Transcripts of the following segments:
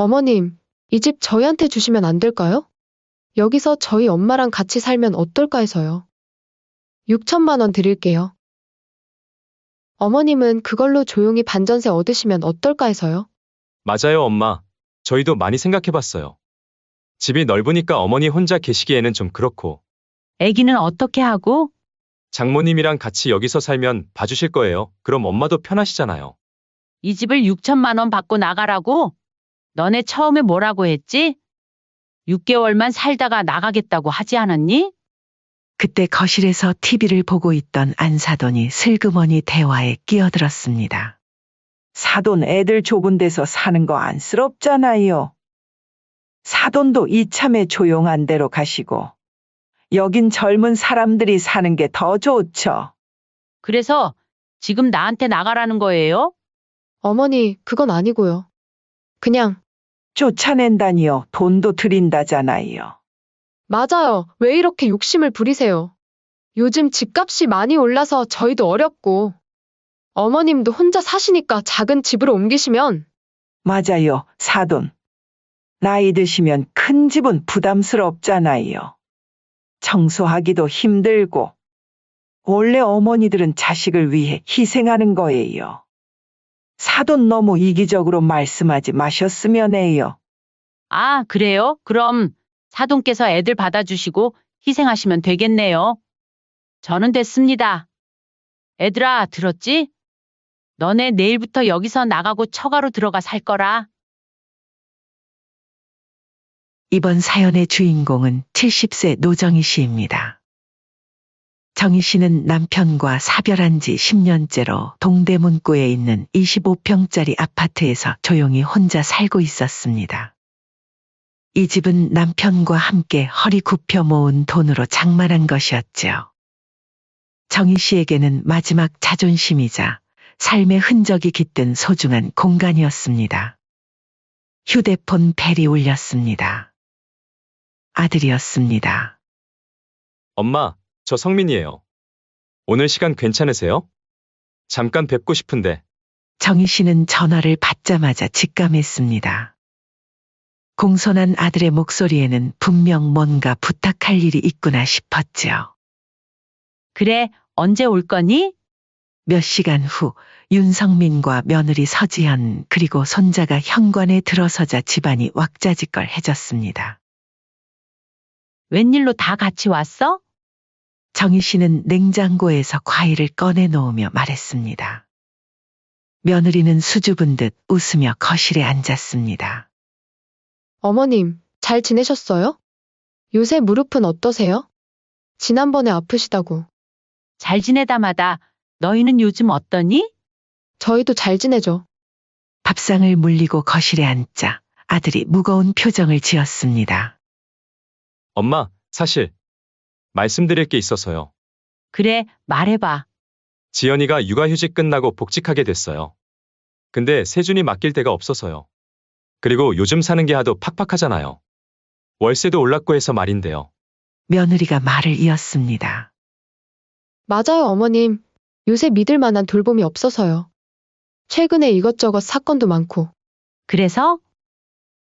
어머님, 이 집 저희한테 주시면 안 될까요? 여기서 저희 엄마랑 같이 살면 어떨까 해서요. 6천만 원 드릴게요. 어머님은 그걸로 조용히 반전세 얻으시면 어떨까 해서요. 맞아요, 엄마. 저희도 많이 생각해봤어요. 집이 넓으니까 어머니 혼자 계시기에는 좀 그렇고, 애기는 어떻게 하고? 장모님이랑 같이 여기서 살면 봐주실 거예요. 그럼 엄마도 편하시잖아요. 이 집을 6천만 원 받고 나가라고? 너네 처음에 뭐라고 했지? 6개월만 살다가 나가겠다고 하지 않았니? 그때 거실에서 TV를 보고 있던 안사돈이 슬그머니 대화에 끼어들었습니다. 사돈 애들 좁은 데서 사는 거 안쓰럽잖아요. 사돈도 이참에 조용한 데로 가시고 여긴 젊은 사람들이 사는 게 더 좋죠. 그래서 지금 나한테 나가라는 거예요? 어머니, 그건 아니고요. 그냥, 쫓아낸다니요. 돈도 드린다잖아요. 맞아요. 왜 이렇게 욕심을 부리세요? 요즘 집값이 많이 올라서 저희도 어렵고, 어머님도 혼자 사시니까 작은 집으로 옮기시면, 맞아요, 사돈. 나이 드시면 큰 집은 부담스럽잖아요. 청소하기도 힘들고. 원래 어머니들은 자식을 위해 희생하는 거예요. 사돈 너무 이기적으로 말씀하지 마셨으면 해요. 아, 그래요? 그럼 사돈께서 애들 받아주시고 희생하시면 되겠네요. 저는 됐습니다. 애들아, 들었지? 너네 내일부터 여기서 나가고 처가로 들어가 살 거라. 이번 사연의 주인공은 70세 노정희 씨입니다. 정희 씨는 남편과 사별한 지 10년째로 동대문구에 있는 25평짜리 아파트에서 조용히 혼자 살고 있었습니다. 이 집은 남편과 함께 허리 굽혀 모은 돈으로 장만한 것이었죠. 정희 씨에게는 마지막 자존심이자 삶의 흔적이 깃든 소중한 공간이었습니다. 휴대폰 벨이 울렸습니다. 아들이었습니다. 엄마, 저 성민이에요. 오늘 시간 괜찮으세요? 잠깐 뵙고 싶은데. 정희 씨는 전화를 받자마자 직감했습니다. 공손한 아들의 목소리에는 분명 뭔가 부탁할 일이 있구나 싶었죠. 그래, 언제 올 거니? 몇 시간 후 윤성민과 며느리 서지현 그리고 손자가 현관에 들어서자 집안이 왁자지껄해졌습니다. 웬일로 다 같이 왔어? 정희 씨는 냉장고에서 과일을 꺼내 놓으며 말했습니다. 며느리는 수줍은 듯 웃으며 거실에 앉았습니다. 어머님, 잘 지내셨어요? 요새 무릎은 어떠세요? 지난번에 아프시다고. 잘 지내다마다 너희는 요즘 어떠니? 저희도 잘 지내죠. 밥상을 물리고 거실에 앉자 아들이 무거운 표정을 지었습니다. 엄마, 사실 말씀드릴 게 있어서요. 그래, 말해봐. 지연이가 육아휴직 끝나고 복직하게 됐어요. 근데 세준이 맡길 데가 없어서요. 그리고 요즘 사는 게 하도 팍팍하잖아요. 월세도 올랐고 해서 말인데요. 며느리가 말을 이었습니다. 맞아요, 어머님. 요새 믿을 만한 돌봄이 없어서요. 최근에 이것저것 사건도 많고. 그래서?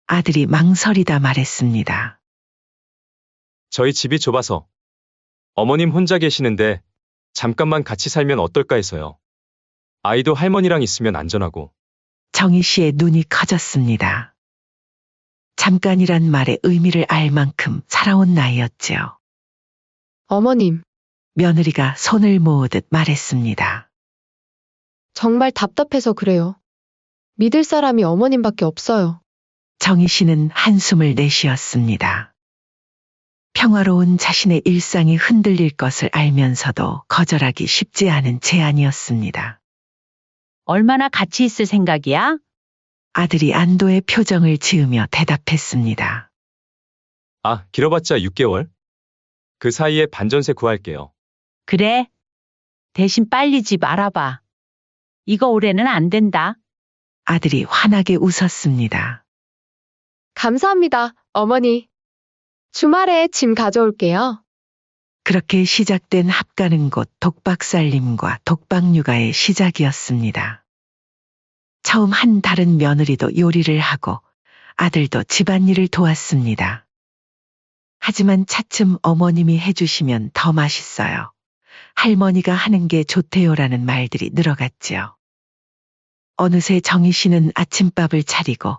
아들이 망설이다 말했습니다. 저희 집이 좁아서 어머님 혼자 계시는데 잠깐만 같이 살면 어떨까 해서요. 아이도 할머니랑 있으면 안전하고. 정희 씨의 눈이 커졌습니다. 잠깐이란 말의 의미를 알 만큼 살아온 나이였지요. 어머님, 며느리가 손을 모으듯 말했습니다. 정말 답답해서 그래요. 믿을 사람이 어머님밖에 없어요. 정희 씨는 한숨을 내쉬었습니다. 평화로운 자신의 일상이 흔들릴 것을 알면서도 거절하기 쉽지 않은 제안이었습니다. 얼마나 같이 있을 생각이야? 아들이 안도의 표정을 지으며 대답했습니다. 아, 길어봤자 6개월? 그 사이에 반전세 구할게요. 그래. 대신 빨리 집 알아봐. 이거 올해는 안 된다. 아들이 환하게 웃었습니다. 감사합니다, 어머니. 주말에 짐 가져올게요. 그렇게 시작된 합가는 곧 독박살림과 독박육아의 시작이었습니다. 처음 한 달은 며느리도 요리를 하고 아들도 집안일을 도왔습니다. 하지만 차츰 어머님이 해주시면 더 맛있어요. 할머니가 하는 게 좋대요라는 말들이 늘어갔지요. 어느새 정희 씨는 아침밥을 차리고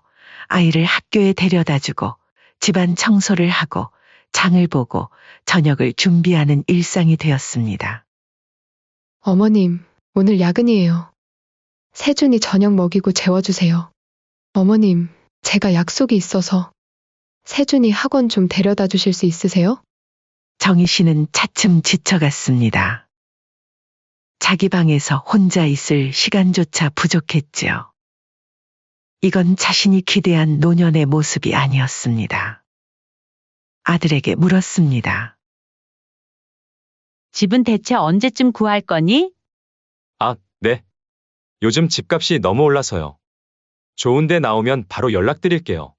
아이를 학교에 데려다주고 집안 청소를 하고 장을 보고 저녁을 준비하는 일상이 되었습니다. 어머님, 오늘 야근이에요. 세준이 저녁 먹이고 재워주세요. 어머님, 제가 약속이 있어서 세준이 학원 좀 데려다 주실 수 있으세요? 정희 씨는 차츰 지쳐갔습니다. 자기 방에서 혼자 있을 시간조차 부족했지요. 이건 자신이 기대한 노년의 모습이 아니었습니다. 아들에게 물었습니다. 집은 대체 언제쯤 구할 거니? 아, 네. 요즘 집값이 너무 올라서요. 좋은 데 나오면 바로 연락드릴게요.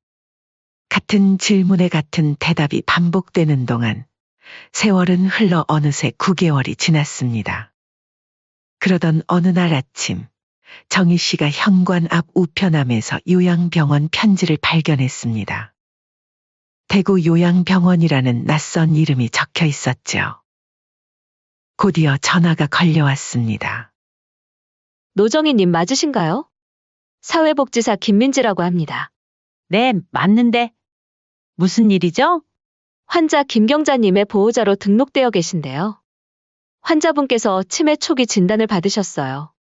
같은 질문에 같은 대답이 반복되는 동안 세월은 흘러 어느새 9개월이 지났습니다. 그러던 어느 날 아침, 정희 씨가 현관 앞 우편함에서 요양병원 편지를 발견했습니다. 대구 요양병원이라는 낯선 이름이 적혀 있었죠. 곧이어 전화가 걸려왔습니다. 노정희님 맞으신가요? 사회복지사 김민지라고 합니다. 네, 맞는데. 무슨 일이죠? 환자 김경자님의 보호자로 등록되어 계신데요. 환자분께서 치매 초기 진단을 받으셨어요.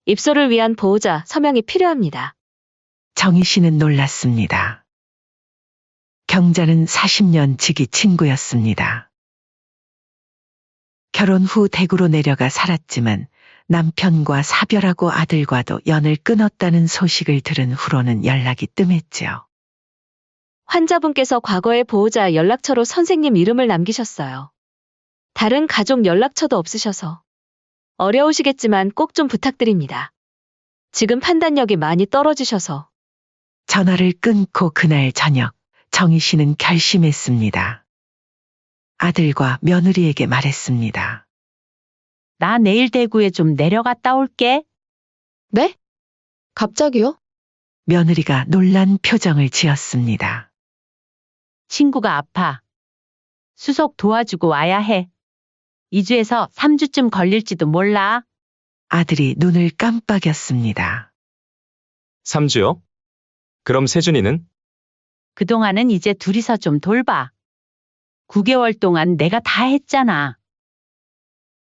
입소를 위한 보호자 서명이 필요합니다. 정희 씨는 놀랐습니다. 경자는 40년 지기 친구였습니다. 결혼 후 대구로 내려가 살았지만 남편과 사별하고 아들과도 연을 끊었다는 소식을 들은 후로는 연락이 뜸했지요. 환자분께서 과거의 보호자 연락처로 선생님 이름을 남기셨어요. 다른 가족 연락처도 없으셔서 어려우시겠지만 꼭 좀 부탁드립니다. 지금 판단력이 많이 떨어지셔서. 전화를 끊고 그날 저녁 정희 씨는 결심했습니다. 아들과 며느리에게 말했습니다. 나 내일 대구에 좀 내려갔다 올게. 네? 갑자기요? 며느리가 놀란 표정을 지었습니다. 친구가 아파. 수속 도와주고 와야 해. 2주에서 3주쯤 걸릴지도 몰라. 아들이 눈을 깜빡였습니다. 3주요? 그럼 세준이는? 그동안은 이제 둘이서 좀 돌봐. 9개월 동안 내가 다 했잖아.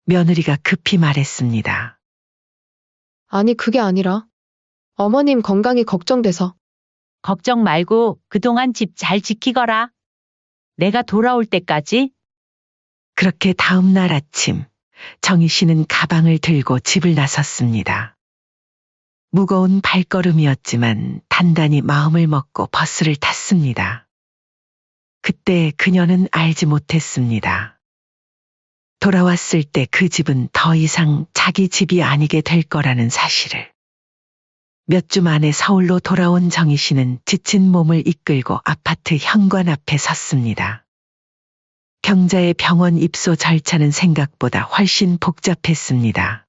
며느리가 급히 말했습니다. 아니, 그게 아니라 어머님 건강이 걱정돼서. 걱정 말고 그동안 집 잘 지키거라. 내가 돌아올 때까지. 그렇게 다음 날 아침 정희 씨는 가방을 들고 집을 나섰습니다. 무거운 발걸음이었지만 단단히 마음을 먹고 버스를 탔습니다. 그때 그녀는 알지 못했습니다. 돌아왔을 때 그 집은 더 이상 자기 집이 아니게 될 거라는 사실을. 몇 주 만에 서울로 돌아온 정희 씨는 지친 몸을 이끌고 아파트 현관 앞에 섰습니다. 경자의 병원 입소 절차는 생각보다 훨씬 복잡했습니다.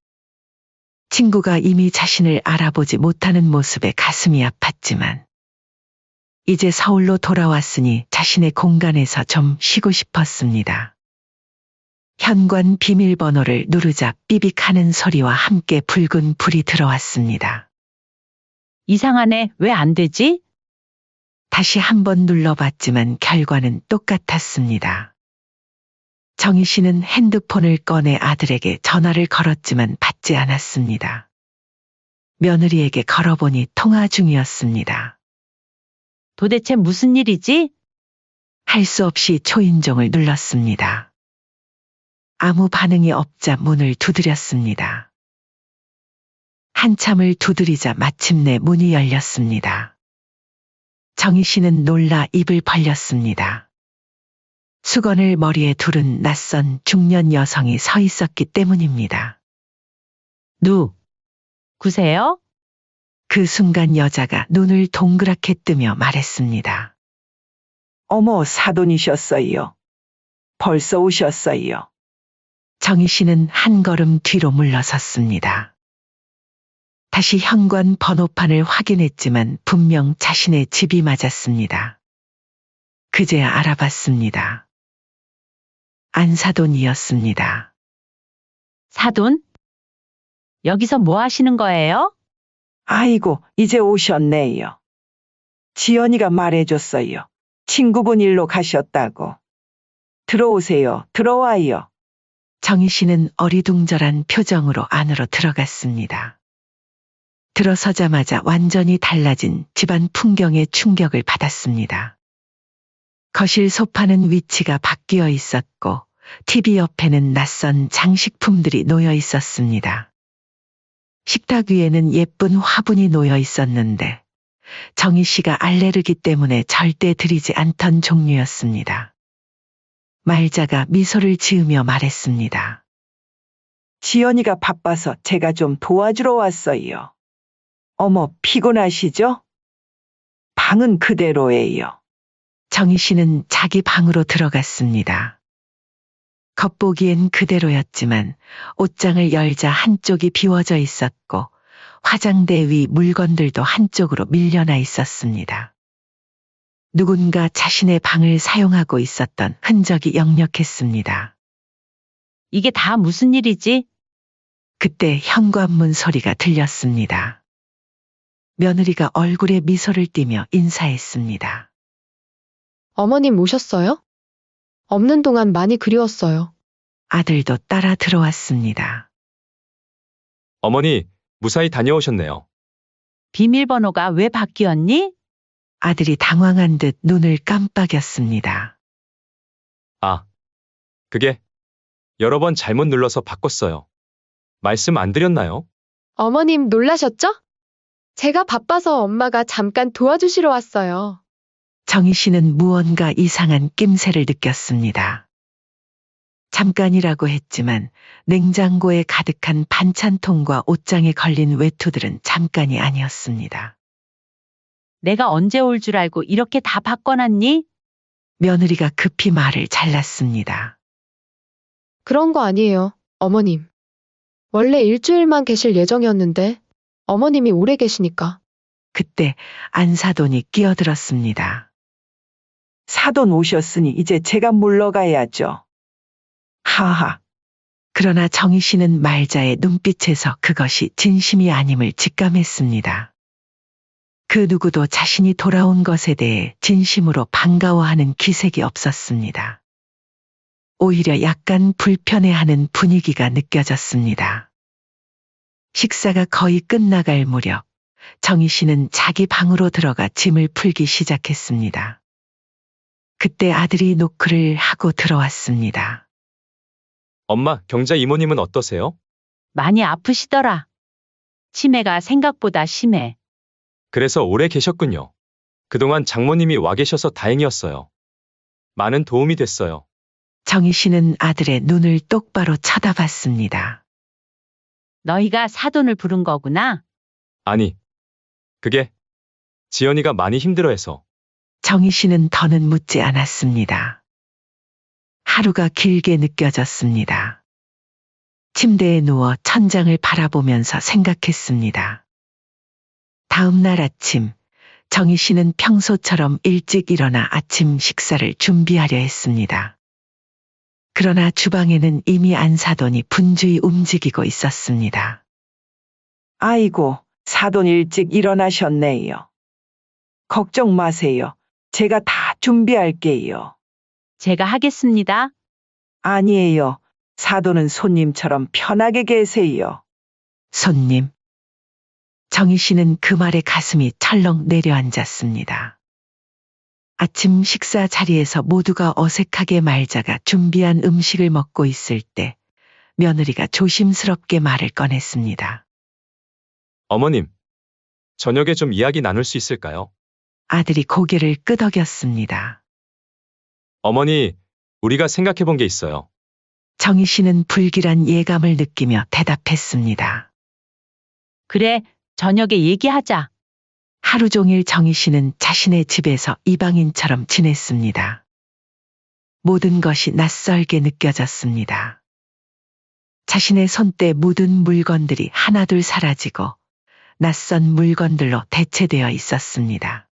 친구가 이미 자신을 알아보지 못하는 모습에 가슴이 아팠지만 이제 서울로 돌아왔으니 자신의 공간에서 좀 쉬고 싶었습니다. 현관 비밀번호를 누르자 삐빅하는 소리와 함께 붉은 불이 들어왔습니다. 이상하네. 왜 안 되지? 다시 한번 눌러봤지만 결과는 똑같았습니다. 정희 씨는 핸드폰을 꺼내 아들에게 전화를 걸었지만 받지 않았습니다. 며느리에게 걸어보니 통화 중이었습니다. 도대체 무슨 일이지? 할 수 없이 초인종을 눌렀습니다. 아무 반응이 없자 문을 두드렸습니다. 한참을 두드리자 마침내 문이 열렸습니다. 정희 씨는 놀라 입을 벌렸습니다. 수건을 머리에 두른 낯선 중년 여성이 서 있었기 때문입니다. 누구세요? 그 순간 여자가 눈을 동그랗게 뜨며 말했습니다. 어머, 사돈이셨어요. 벌써 오셨어요. 정희 씨는 한 걸음 뒤로 물러섰습니다. 다시 현관 번호판을 확인했지만 분명 자신의 집이 맞았습니다. 그제야 알아봤습니다. 안사돈이었습니다. 사돈? 여기서 뭐 하시는 거예요? 아이고, 이제 오셨네요. 지연이가 말해줬어요. 친구분 일로 가셨다고. 들어오세요. 들어와요. 정희 씨는 어리둥절한 표정으로 안으로 들어갔습니다. 들어서자마자 완전히 달라진 집안 풍경에 충격을 받았습니다. 거실 소파는 위치가 바뀌어 있었고 TV 옆에는 낯선 장식품들이 놓여 있었습니다. 식탁 위에는 예쁜 화분이 놓여 있었는데 정희 씨가 알레르기 때문에 절대 드리지 않던 종류였습니다. 말자가 미소를 지으며 말했습니다. 지연이가 바빠서 제가 좀 도와주러 왔어요. 어머, 피곤하시죠? 방은 그대로예요. 정희 씨는 자기 방으로 들어갔습니다. 겉보기엔 그대로였지만 옷장을 열자 한쪽이 비워져 있었고 화장대 위 물건들도 한쪽으로 밀려나 있었습니다. 누군가 자신의 방을 사용하고 있었던 흔적이 역력했습니다. 이게 다 무슨 일이지? 그때 현관문 소리가 들렸습니다. 며느리가 얼굴에 미소를 띠며 인사했습니다. 어머님 오셨어요? 없는 동안 많이 그리웠어요. 아들도 따라 들어왔습니다. 어머니, 무사히 다녀오셨네요. 비밀번호가 왜 바뀌었니? 아들이 당황한 듯 눈을 깜빡였습니다. 아, 그게 여러 번 잘못 눌러서 바꿨어요. 말씀 안 드렸나요? 어머님 놀라셨죠? 제가 바빠서 엄마가 잠깐 도와주시러 왔어요. 정희 씨는 무언가 이상한 낌새를 느꼈습니다. 잠깐이라고 했지만 냉장고에 가득한 반찬통과 옷장에 걸린 외투들은 잠깐이 아니었습니다. 내가 언제 올 줄 알고 이렇게 다 바꿔놨니? 며느리가 급히 말을 잘랐습니다. 그런 거 아니에요, 어머님. 원래 일주일만 계실 예정이었는데 어머님이 오래 계시니까. 그때 안사돈이 끼어들었습니다. 사돈 오셨으니 이제 제가 물러가야죠. 하하. 그러나 정희 씨는 말자의 눈빛에서 그것이 진심이 아님을 직감했습니다. 그 누구도 자신이 돌아온 것에 대해 진심으로 반가워하는 기색이 없었습니다. 오히려 약간 불편해하는 분위기가 느껴졌습니다. 식사가 거의 끝나갈 무렵 정희 씨는 자기 방으로 들어가 짐을 풀기 시작했습니다. 그때 아들이 노크를 하고 들어왔습니다. 엄마, 경자 이모님은 어떠세요? 많이 아프시더라. 치매가 생각보다 심해. 그래서 오래 계셨군요. 그동안 장모님이 와 계셔서 다행이었어요. 많은 도움이 됐어요. 정희 씨는 아들의 눈을 똑바로 쳐다봤습니다. 너희가 사돈을 부른 거구나. 아니, 그게 지연이가 많이 힘들어해서. 정희 씨는 더는 묻지 않았습니다. 하루가 길게 느껴졌습니다. 침대에 누워 천장을 바라보면서 생각했습니다. 다음 날 아침, 정희 씨는 평소처럼 일찍 일어나 아침 식사를 준비하려 했습니다. 그러나 주방에는 이미 안사돈이 분주히 움직이고 있었습니다. 아이고, 사돈 일찍 일어나셨네요. 걱정 마세요. 제가 다 준비할게요. 제가 하겠습니다. 아니에요. 사돈은 손님처럼 편하게 계세요. 손님. 정희 씨는 그 말에 가슴이 철렁 내려앉았습니다. 아침 식사 자리에서 모두가 어색하게 말자가 준비한 음식을 먹고 있을 때 며느리가 조심스럽게 말을 꺼냈습니다. 어머님, 저녁에 좀 이야기 나눌 수 있을까요? 아들이 고개를 끄덕였습니다. 어머니, 우리가 생각해 본 게 있어요. 정희 씨는 불길한 예감을 느끼며 대답했습니다. 그래, 저녁에 얘기하자. 하루 종일 정희 씨는 자신의 집에서 이방인처럼 지냈습니다. 모든 것이 낯설게 느껴졌습니다. 자신의 손때 묻은 물건들이 하나둘 사라지고 낯선 물건들로 대체되어 있었습니다.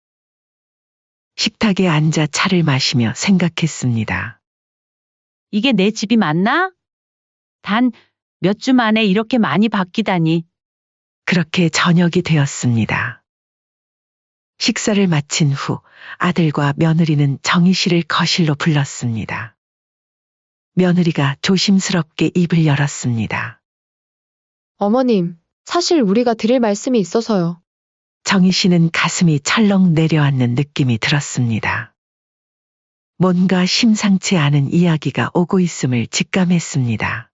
식탁에 앉아 차를 마시며 생각했습니다. 이게 내 집이 맞나? 단 몇 주 만에 이렇게 많이 바뀌다니. 그렇게 저녁이 되었습니다. 식사를 마친 후 아들과 며느리는 정희 씨를 거실로 불렀습니다. 며느리가 조심스럽게 입을 열었습니다. 어머님, 사실 우리가 드릴 말씀이 있어서요. 정희 씨는 가슴이 철렁 내려앉는 느낌이 들었습니다. 뭔가 심상치 않은 이야기가 오고 있음을 직감했습니다.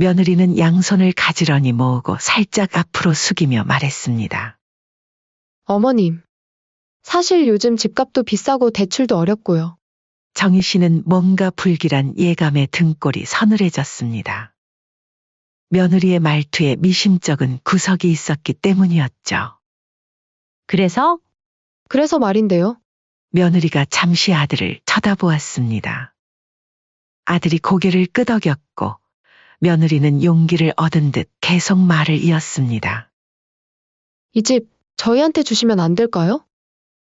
며느리는 양손을 가지런히 모으고 살짝 앞으로 숙이며 말했습니다. 어머님, 사실 요즘 집값도 비싸고 대출도 어렵고요. 정희 씨는 뭔가 불길한 예감에 등골이 서늘해졌습니다. 며느리의 말투에 미심쩍은 구석이 있었기 때문이었죠. 그래서 그래서 말인데요. 며느리가 잠시 아들을 쳐다보았습니다. 아들이 고개를 끄덕였고 며느리는 용기를 얻은 듯 계속 말을 이었습니다. 이 집 저희한테 주시면 안 될까요?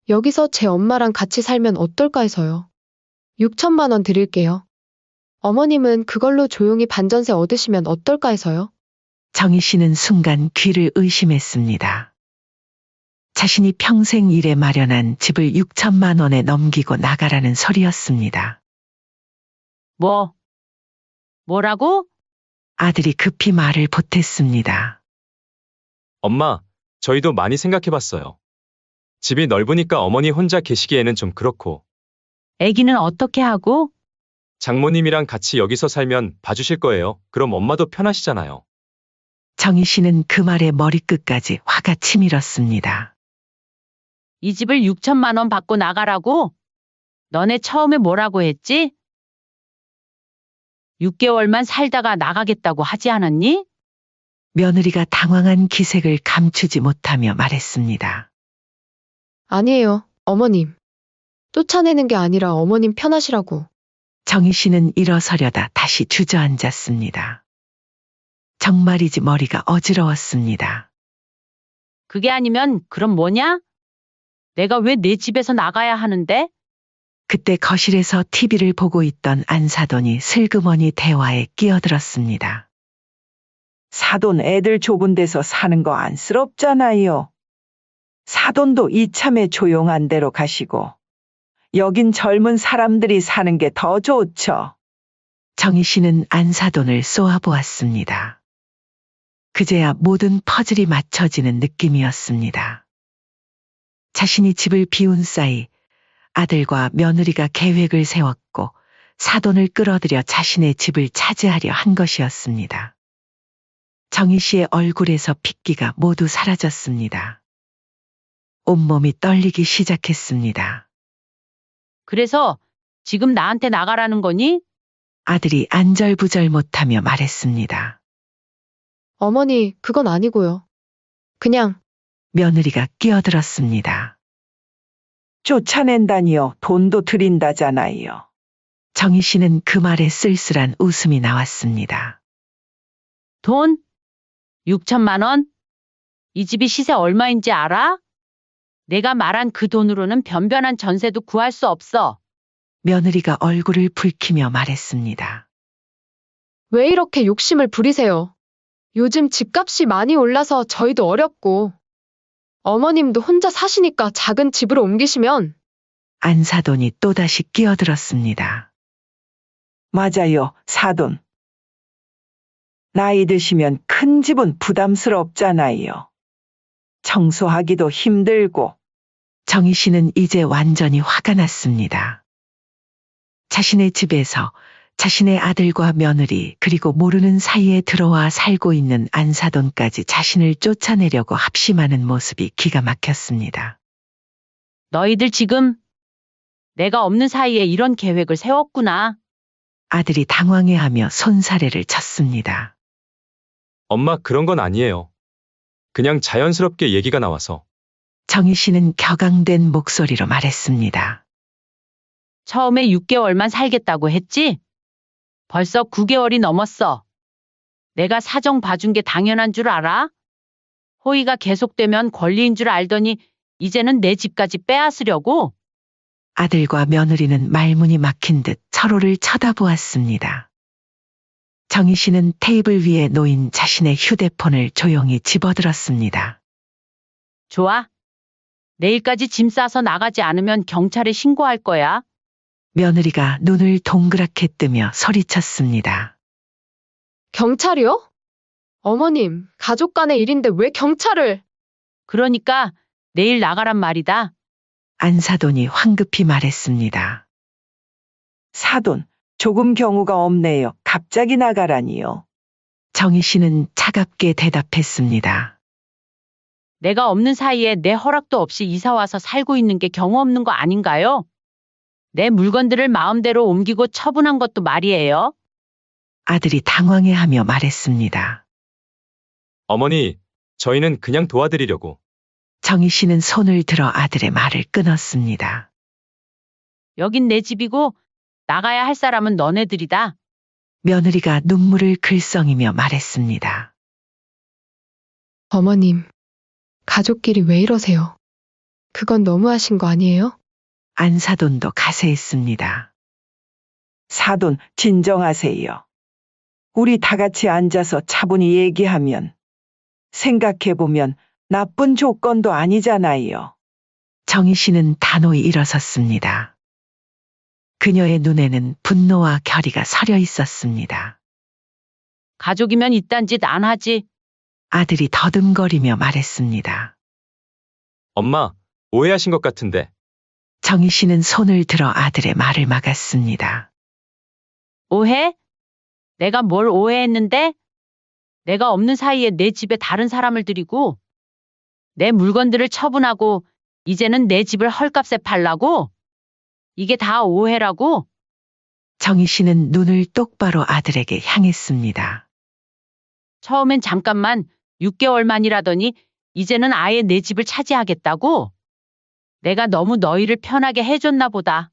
여기서 제 엄마랑 같이 살면 어떨까 해서요. 6천만 원 드릴게요. 어머님은 그걸로 조용히 반전세 얻으시면 어떨까 해서요. 정희 씨는 순간 귀를 의심했습니다. 자신이 평생 일에 마련한 집을 6천만 원에 넘기고 나가라는 소리였습니다. 뭐라고? 아들이 급히 말을 보탰습니다. 엄마, 저희도 많이 생각해봤어요. 집이 넓으니까 어머니 혼자 계시기에는 좀 그렇고, 아기는 어떻게 하고? 장모님이랑 같이 여기서 살면 봐주실 거예요. 그럼 엄마도 편하시잖아요. 정희 씨는 그 말에 머리끝까지 화가 치밀었습니다. 이 집을 6천만 원 받고 나가라고? 너네 처음에 뭐라고 했지? 6개월만 살다가 나가겠다고 하지 않았니? 며느리가 당황한 기색을 감추지 못하며 말했습니다. 아니에요, 어머님. 쫓아내는 게 아니라 어머님 편하시라고. 정희 씨는 일어서려다 다시 주저앉았습니다. 정말이지 머리가 어지러웠습니다. 그게 아니면 그럼 뭐냐? 내가 왜 내 집에서 나가야 하는데? 그때 거실에서 TV를 보고 있던 안사돈이 슬그머니 대화에 끼어들었습니다. 사돈 애들 좁은 데서 사는 거 안쓰럽잖아요. 사돈도 이참에 조용한 데로 가시고 여긴 젊은 사람들이 사는 게 더 좋죠. 정희 씨는 안사돈을 쏘아보았습니다. 그제야 모든 퍼즐이 맞춰지는 느낌이었습니다. 자신이 집을 비운 사이 아들과 며느리가 계획을 세웠고 사돈을 끌어들여 자신의 집을 차지하려 한 것이었습니다. 정희 씨의 얼굴에서 핏기가 모두 사라졌습니다. 온몸이 떨리기 시작했습니다. 그래서 지금 나한테 나가라는 거니? 아들이 안절부절 못하며 말했습니다. 어머니, 그건 아니고요. 그냥 며느리가 끼어들었습니다. 쫓아낸다니요. 돈도 드린다잖아요. 정희 씨는 그 말에 쓸쓸한 웃음이 나왔습니다. 돈? 6천만 원? 이 집이 시세 얼마인지 알아? 내가 말한 그 돈으로는 변변한 전세도 구할 수 없어. 며느리가 얼굴을 붉히며 말했습니다. 왜 이렇게 욕심을 부리세요? 요즘 집값이 많이 올라서 저희도 어렵고 어머님도 혼자 사시니까 작은 집으로 옮기시면 안사돈이 또다시 끼어들었습니다. 맞아요, 사돈. 나이 드시면 큰 집은 부담스럽잖아요. 청소하기도 힘들고. 정희 씨는 이제 완전히 화가 났습니다. 자신의 집에서 자신의 아들과 며느리 그리고 모르는 사이에 들어와 살고 있는 안사돈까지 자신을 쫓아내려고 합심하는 모습이 기가 막혔습니다. 너희들 지금 내가 없는 사이에 이런 계획을 세웠구나. 아들이 당황해하며 손사래를 쳤습니다. 엄마 그런 건 아니에요. 그냥 자연스럽게 얘기가 나와서. 정희 씨는 격앙된 목소리로 말했습니다. 처음에 6개월만 살겠다고 했지? 벌써 9개월이 넘었어. 내가 사정 봐준 게 당연한 줄 알아? 호의가 계속되면 권리인 줄 알더니 이제는 내 집까지 빼앗으려고? 아들과 며느리는 말문이 막힌 듯 서로를 쳐다보았습니다. 정희 씨는 테이블 위에 놓인 자신의 휴대폰을 조용히 집어들었습니다. 좋아. 내일까지 짐 싸서 나가지 않으면 경찰에 신고할 거야. 며느리가 눈을 동그랗게 뜨며 소리쳤습니다. 경찰이요? 어머님, 가족 간의 일인데 왜 경찰을? 그러니까 내일 나가란 말이다. 안사돈이 황급히 말했습니다. 사돈, 조금 경우가 없네요. 갑자기 나가라니요. 정희 씨는 차갑게 대답했습니다. 내가 없는 사이에 내 허락도 없이 이사 와서 살고 있는 게 경우 없는 거 아닌가요? 내 물건들을 마음대로 옮기고 처분한 것도 말이에요. 아들이 당황해하며 말했습니다. 어머니, 저희는 그냥 도와드리려고. 정희 씨는 손을 들어 아들의 말을 끊었습니다. 여긴 내 집이고 나가야 할 사람은 너네들이다. 며느리가 눈물을 글썽이며 말했습니다. 어머님, 가족끼리 왜 이러세요? 그건 너무하신 거 아니에요? 안사돈도 가세했습니다. 사돈, 진정하세요. 우리 다 같이 앉아서 차분히 얘기하면 생각해보면 나쁜 조건도 아니잖아요. 정희 씨는 단호히 일어섰습니다. 그녀의 눈에는 분노와 결의가 서려 있었습니다. 가족이면 이딴 짓 안 하지. 아들이 더듬거리며 말했습니다. 엄마, 오해하신 것 같은데. 정희 씨는 손을 들어 아들의 말을 막았습니다. 오해? 내가 뭘 오해했는데? 내가 없는 사이에 내 집에 다른 사람을 들이고 내 물건들을 처분하고 이제는 내 집을 헐값에 팔라고? 이게 다 오해라고? 정희 씨는 눈을 똑바로 아들에게 향했습니다. 처음엔 잠깐만 6개월만이라더니 이제는 아예 내 집을 차지하겠다고? 내가 너무 너희를 편하게 해줬나 보다.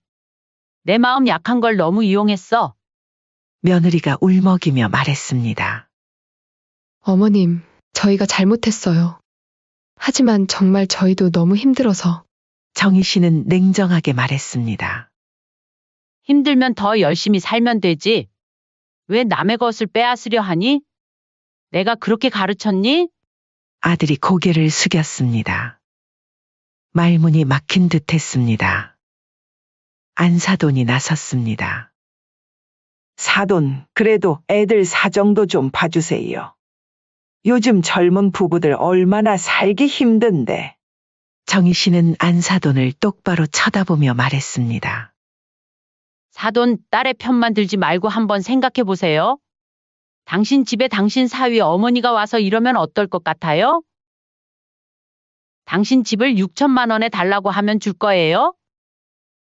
내 마음 약한 걸 너무 이용했어. 며느리가 울먹이며 말했습니다. 어머님, 저희가 잘못했어요. 하지만 정말 저희도 너무 힘들어서. 정희 씨는 냉정하게 말했습니다. 힘들면 더 열심히 살면 되지. 왜 남의 것을 빼앗으려 하니? 내가 그렇게 가르쳤니? 아들이 고개를 숙였습니다. 말문이 막힌 듯 했습니다. 안사돈이 나섰습니다. 사돈, 그래도 애들 사정도 좀 봐주세요. 요즘 젊은 부부들 얼마나 살기 힘든데. 정희 씨는 안사돈을 똑바로 쳐다보며 말했습니다. 사돈, 딸의 편만 들지 말고 한번 생각해 보세요. 당신 집에 당신 사위 어머니가 와서 이러면 어떨 것 같아요? 당신 집을 6천만 원에 달라고 하면 줄 거예요?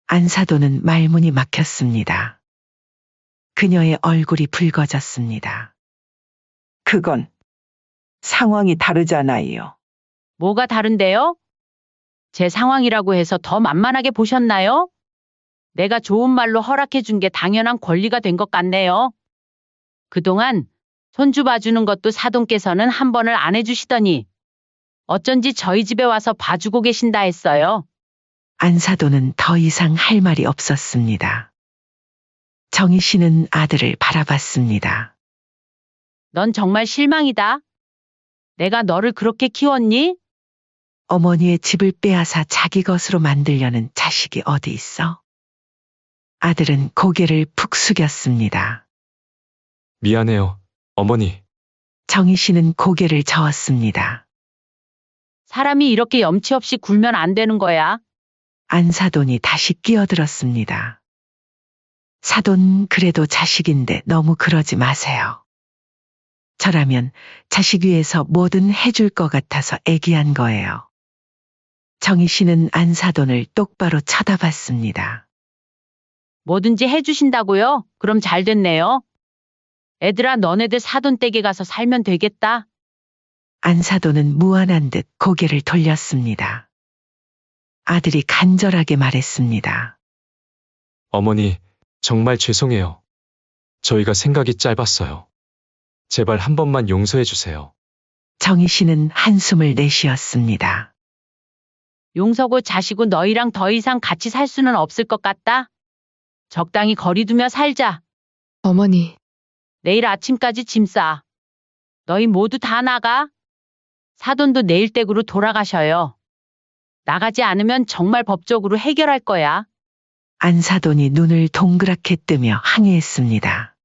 안사돈은 말문이 막혔습니다. 그녀의 얼굴이 붉어졌습니다. 그건 상황이 다르잖아요. 뭐가 다른데요? 제 상황이라고 해서 더 만만하게 보셨나요? 내가 좋은 말로 허락해 준 게 당연한 권리가 된 것 같네요. 그동안 손주 봐주는 것도 사돈께서는 한 번을 안 해주시더니 어쩐지 저희 집에 와서 봐주고 계신다 했어요. 안사돈은 더 이상 할 말이 없었습니다. 정희 씨는 아들을 바라봤습니다. 넌 정말 실망이다. 내가 너를 그렇게 키웠니? 어머니의 집을 빼앗아 자기 것으로 만들려는 자식이 어디 있어? 아들은 고개를 푹 숙였습니다. 미안해요, 어머니. 정희 씨는 고개를 저었습니다. 사람이 이렇게 염치 없이 굴면 안 되는 거야. 안사돈이 다시 끼어들었습니다. 사돈, 그래도 자식인데 너무 그러지 마세요. 저라면 자식 위해서 뭐든 해줄 것 같아서 애기한 거예요. 정희 씨는 안사돈을 똑바로 쳐다봤습니다. 뭐든지 해주신다고요? 그럼 잘 됐네요. 애들아, 너네들 사돈 댁에 가서 살면 되겠다. 안사돈은 무안한 듯 고개를 돌렸습니다. 아들이 간절하게 말했습니다. 어머니, 정말 죄송해요. 저희가 생각이 짧았어요. 제발 한 번만 용서해 주세요. 정희 씨는 한숨을 내쉬었습니다. 용서고 자시고 너희랑 더 이상 같이 살 수는 없을 것 같다. 적당히 거리 두며 살자. 어머니, 내일 아침까지 짐 싸. 너희 모두 다 나가. 사돈도 내일 댁으로 돌아가셔요. 나가지 않으면 정말 법적으로 해결할 거야. 안사돈이 눈을 동그랗게 뜨며 항의했습니다.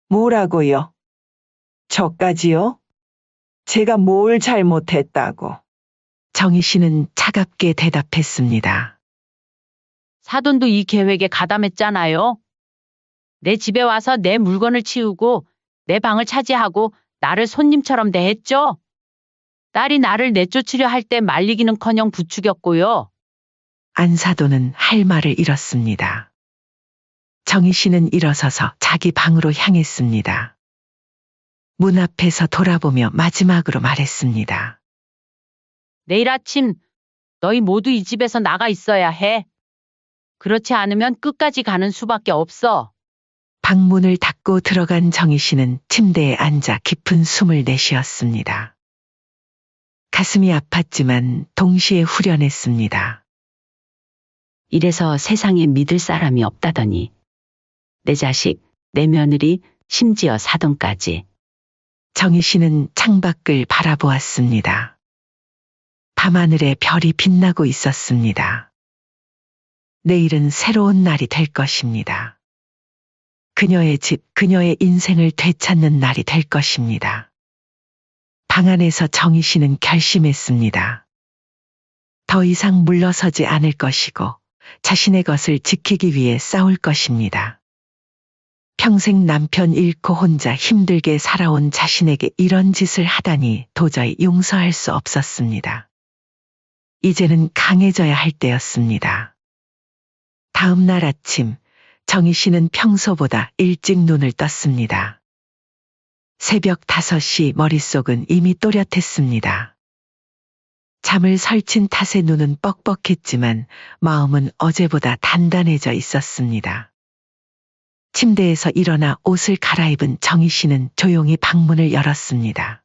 뭐라고요? 저까지요? 제가 뭘 잘못했다고. 정희 씨는 차갑게 대답했습니다. 사돈도 이 계획에 가담했잖아요. 내 집에 와서 내 물건을 치우고 내 방을 차지하고 나를 손님처럼 대했죠. 딸이 나를 내쫓으려 할 때 말리기는커녕 부추겼고요. 안사돈은 할 말을 잃었습니다. 정희 씨는 일어서서 자기 방으로 향했습니다. 문 앞에서 돌아보며 마지막으로 말했습니다. 내일 아침 너희 모두 이 집에서 나가 있어야 해. 그렇지 않으면 끝까지 가는 수밖에 없어. 방문을 닫고 들어간 정희 씨는 침대에 앉아 깊은 숨을 내쉬었습니다. 가슴이 아팠지만 동시에 후련했습니다. 이래서 세상에 믿을 사람이 없다더니. 내 자식, 내 며느리, 심지어 사돈까지. 정희 씨는 창밖을 바라보았습니다. 밤하늘에 별이 빛나고 있었습니다. 내일은 새로운 날이 될 것입니다. 그녀의 집, 그녀의 인생을 되찾는 날이 될 것입니다. 방 안에서 정희 씨는 결심했습니다. 더 이상 물러서지 않을 것이고 자신의 것을 지키기 위해 싸울 것입니다. 평생 남편 잃고 혼자 힘들게 살아온 자신에게 이런 짓을 하다니 도저히 용서할 수 없었습니다. 이제는 강해져야 할 때였습니다. 다음 날 아침, 정희 씨는 평소보다 일찍 눈을 떴습니다. 새벽 5시 머릿속은 이미 또렷했습니다. 잠을 설친 탓에 눈은 뻑뻑했지만 마음은 어제보다 단단해져 있었습니다. 침대에서 일어나 옷을 갈아입은 정희 씨는 조용히 방문을 열었습니다.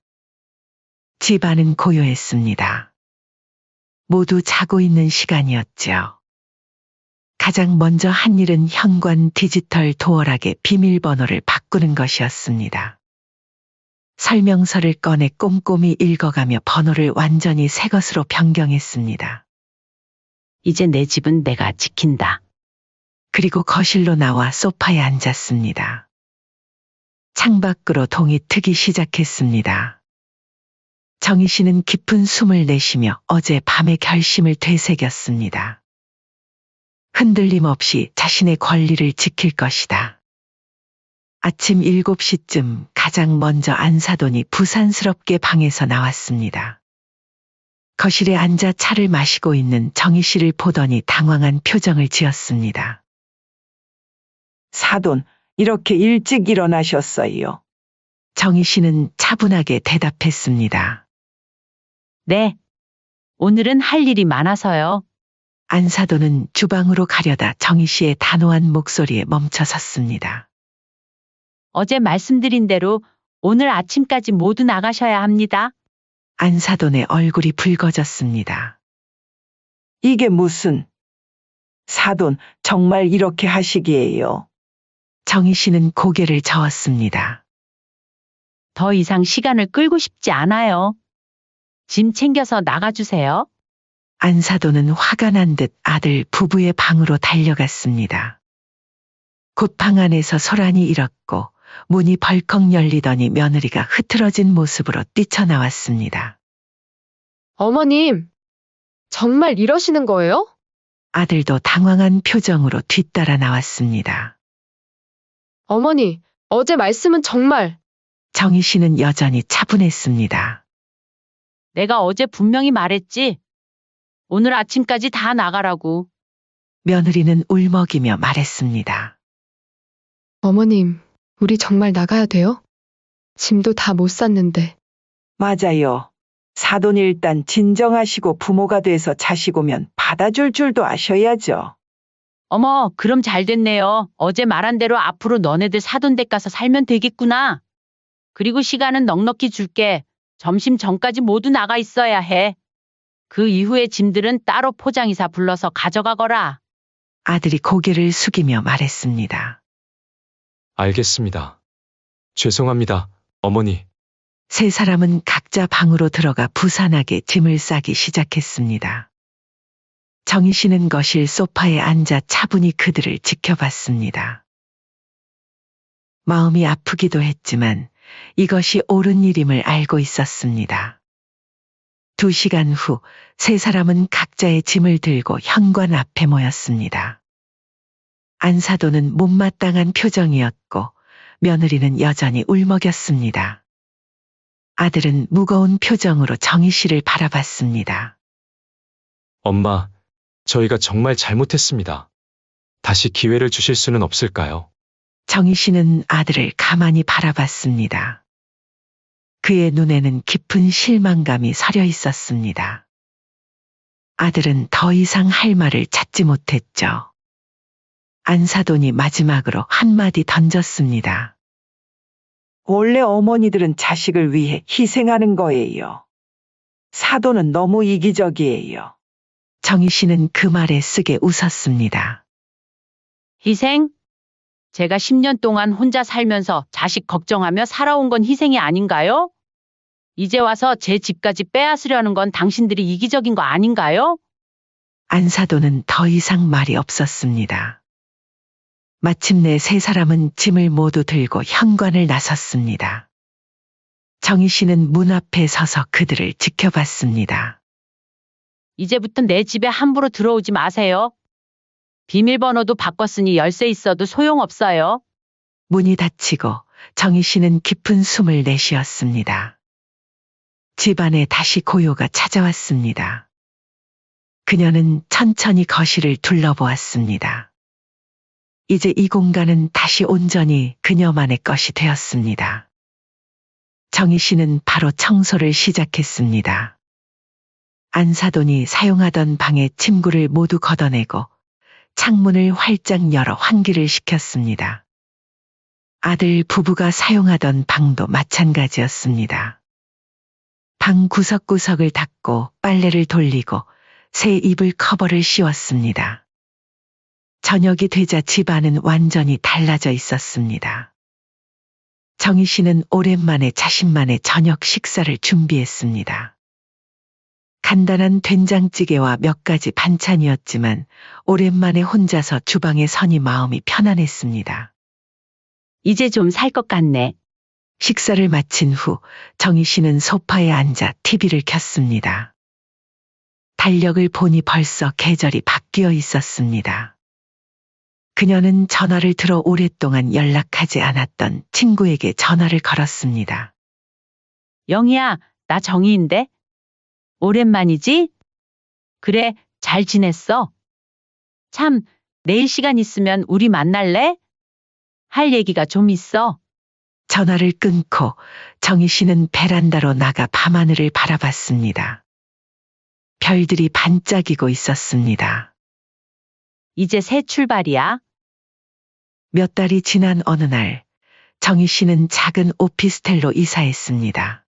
집 안은 고요했습니다. 모두 자고 있는 시간이었죠. 가장 먼저 한 일은 현관 디지털 도어락의 비밀번호를 바꾸는 것이었습니다. 설명서를 꺼내 꼼꼼히 읽어가며 번호를 완전히 새 것으로 변경했습니다. 이제 내 집은 내가 지킨다. 그리고 거실로 나와 소파에 앉았습니다. 창밖으로 동이 트기 시작했습니다. 정희 씨는 깊은 숨을 내쉬며 어제 밤의 결심을 되새겼습니다. 흔들림 없이 자신의 권리를 지킬 것이다. 아침 7시쯤 가장 먼저 안사돈이 부산스럽게 방에서 나왔습니다. 거실에 앉아 차를 마시고 있는 정희 씨를 보더니 당황한 표정을 지었습니다. 사돈, 이렇게 일찍 일어나셨어요. 정희 씨는 차분하게 대답했습니다. 네. 오늘은 할 일이 많아서요. 안사돈은 주방으로 가려다 정희 씨의 단호한 목소리에 멈춰섰습니다. 어제 말씀드린 대로 오늘 아침까지 모두 나가셔야 합니다. 안사돈의 얼굴이 붉어졌습니다. 이게 무슨... 사돈, 정말 이렇게 하시기에요. 정희 씨는 고개를 저었습니다. 더 이상 시간을 끌고 싶지 않아요. 짐 챙겨서 나가주세요. 안사돈은 화가 난 듯 아들 부부의 방으로 달려갔습니다. 곧 방 안에서 소란이 일었고 문이 벌컥 열리더니 며느리가 흐트러진 모습으로 뛰쳐나왔습니다. 어머님, 정말 이러시는 거예요? 아들도 당황한 표정으로 뒤따라 나왔습니다. 어머니, 어제 말씀은 정말... 정희 씨는 여전히 차분했습니다. 내가 어제 분명히 말했지. 오늘 아침까지 다 나가라고. 며느리는 울먹이며 말했습니다. 어머님, 우리 정말 나가야 돼요? 짐도 다 못 쌌는데. 맞아요. 사돈 일단 진정하시고 부모가 돼서 자식 오면 받아줄 줄도 아셔야죠. 어머, 그럼 잘 됐네요. 어제 말한 대로 앞으로 너네들 사돈 댁 가서 살면 되겠구나. 그리고 시간은 넉넉히 줄게. 점심 전까지 모두 나가 있어야 해. 그 이후에 짐들은 따로 포장이사 불러서 가져가거라. 아들이 고개를 숙이며 말했습니다. 알겠습니다. 죄송합니다, 어머니. 세 사람은 각자 방으로 들어가 부산하게 짐을 싸기 시작했습니다. 정희 씨는 거실 소파에 앉아 차분히 그들을 지켜봤습니다. 마음이 아프기도 했지만 이것이 옳은 일임을 알고 있었습니다. 2시간 후 세 사람은 각자의 짐을 들고 현관 앞에 모였습니다. 안사도는 못마땅한 표정이었고 며느리는 여전히 울먹였습니다. 아들은 무거운 표정으로 정희 씨를 바라봤습니다. 엄마, 저희가 정말 잘못했습니다. 다시 기회를 주실 수는 없을까요? 정희 씨는 아들을 가만히 바라봤습니다. 그의 눈에는 깊은 실망감이 서려 있었습니다. 아들은 더 이상 할 말을 찾지 못했죠. 안사돈이 마지막으로 한마디 던졌습니다. 원래 어머니들은 자식을 위해 희생하는 거예요. 사돈은 너무 이기적이에요. 정희 씨는 그 말에 쓰게 웃었습니다. 희생? 제가 10년 동안 혼자 살면서 자식 걱정하며 살아온 건 희생이 아닌가요? 이제 와서 제 집까지 빼앗으려는 건 당신들이 이기적인 거 아닌가요? 안사돈은 더 이상 말이 없었습니다. 마침내 세 사람은 짐을 모두 들고 현관을 나섰습니다. 정희 씨는 문 앞에 서서 그들을 지켜봤습니다. 이제부터 내 집에 함부로 들어오지 마세요. 비밀번호도 바꿨으니 열쇠 있어도 소용없어요. 문이 닫히고 정희 씨는 깊은 숨을 내쉬었습니다. 집안에 다시 고요가 찾아왔습니다. 그녀는 천천히 거실을 둘러보았습니다. 이제 이 공간은 다시 온전히 그녀만의 것이 되었습니다. 정희 씨는 바로 청소를 시작했습니다. 안사돈이 사용하던 방의 침구를 모두 걷어내고 창문을 활짝 열어 환기를 시켰습니다. 아들 부부가 사용하던 방도 마찬가지였습니다. 방 구석구석을 닦고 빨래를 돌리고 새 이불 커버를 씌웠습니다. 저녁이 되자 집안은 완전히 달라져 있었습니다. 정희 씨는 오랜만에 자신만의 저녁 식사를 준비했습니다. 간단한 된장찌개와 몇 가지 반찬이었지만 오랜만에 혼자서 주방에 서니 마음이 편안했습니다. 이제 좀 살 것 같네. 식사를 마친 후 정희 씨는 소파에 앉아 TV를 켰습니다. 달력을 보니 벌써 계절이 바뀌어 있었습니다. 그녀는 전화를 들어 오랫동안 연락하지 않았던 친구에게 전화를 걸었습니다. 영희야, 나 정희인데? 오랜만이지? 그래, 잘 지냈어? 참, 내일 시간 있으면 우리 만날래? 할 얘기가 좀 있어. 전화를 끊고 정희 씨는 베란다로 나가 밤하늘을 바라봤습니다. 별들이 반짝이고 있었습니다. 이제 새 출발이야. 몇 달이 지난 어느 날 정희 씨는 작은 오피스텔로 이사했습니다.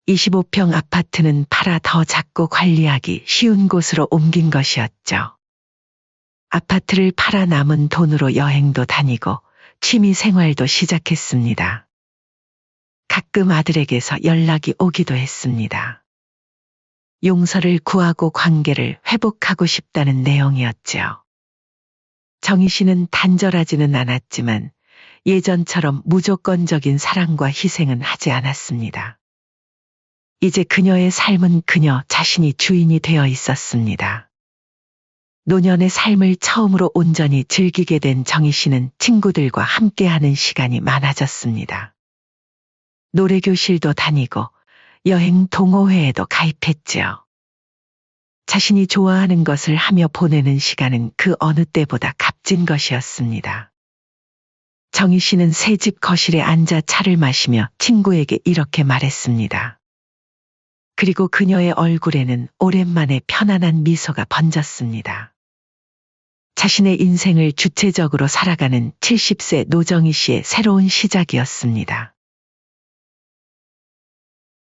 25평 아파트는 팔아 더 작고 관리하기 쉬운 곳으로 옮긴 것이었죠. 아파트를 팔아 남은 돈으로 여행도 다니고 취미 생활도 시작했습니다. 가끔 아들에게서 연락이 오기도 했습니다. 용서를 구하고 관계를 회복하고 싶다는 내용이었죠. 정희 씨는 단절하지는 않았지만 예전처럼 무조건적인 사랑과 희생은 하지 않았습니다. 이제 그녀의 삶은 그녀 자신이 주인이 되어 있었습니다. 노년의 삶을 처음으로 온전히 즐기게 된 정희 씨는 친구들과 함께하는 시간이 많아졌습니다. 노래교실도 다니고 여행 동호회에도 가입했지요. 자신이 좋아하는 것을 하며 보내는 시간은 그 어느 때보다 값진 것이었습니다. 정희 씨는 새집 거실에 앉아 차를 마시며 친구에게 이렇게 말했습니다. 그리고 그녀의 얼굴에는 오랜만에 편안한 미소가 번졌습니다. 자신의 인생을 주체적으로 살아가는 70세 노정희 씨의 새로운 시작이었습니다.